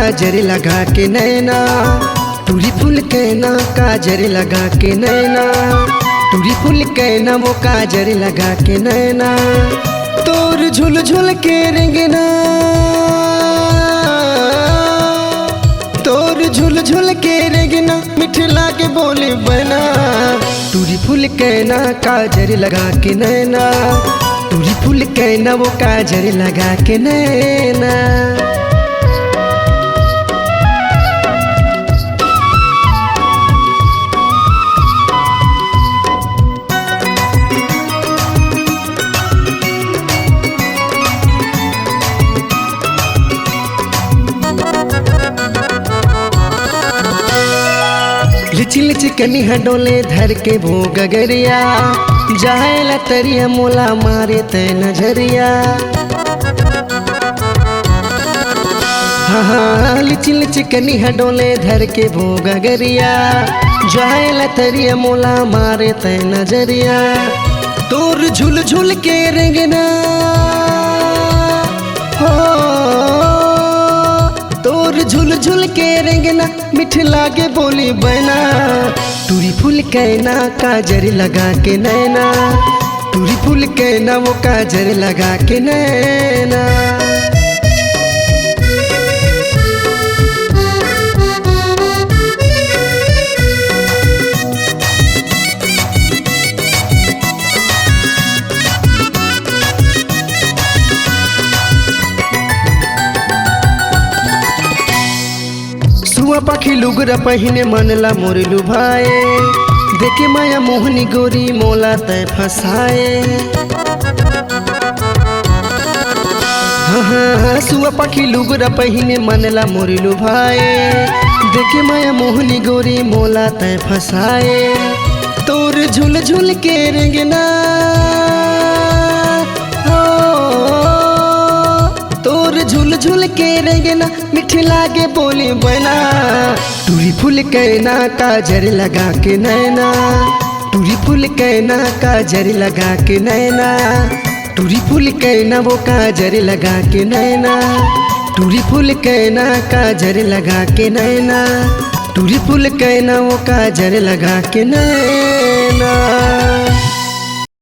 काजर लगा के नैना, टूरी फूल कहना काजर लगा के नैना, टूरी फूल कहना वो काजर लगा के नैना। तोर झुल झुल के रेंगना, तोर झुल झुल के रेंगना मिठला के बोले बना। टूरी फूल कहना काजर लगा के नैना, टूरी फूल कहना वो काजर लगा के नैना। लिची लिची कनी हडोले धर के वो गगरिया, जाए तरिया मोला मारे ते नजरिया। हाँ लिची लिची कनी हडोले धर के वो गगरिया, जाए तरिया मोला मारे ते नजरिया। तोर झुल झुल के रेंगना हो, तोर झुल झुल के रेंगना मिठला के बोली बना। टूरी फूल कहना काजर लगा के नैना, टूरी फूल कहना वो काजर लगा के नैना। सुआ पाखी लुगरा पहिने मनला मोर लुभाए, देखे माया मोहनी गोरी मोला तय फसाए। हाँ सुआ पाखी लुगरा पहिने मनला मोर लुभाए, देखे माया मोहनी गोरी मोला तय फसाए। तोर झुल झुल के रेंगना झुल झुल के रेंगना मिठला के बोली बना। टूरी फूल कहना काजर लगा के नैना, टूरी फूल कहना काजर लगा के नैना, टूरी फूल कहना वो काजर लगा के नैना, टूरी फूल कहना काजर लगा के नैना, टूरी फूल कहना वो काजर लगा के नैना।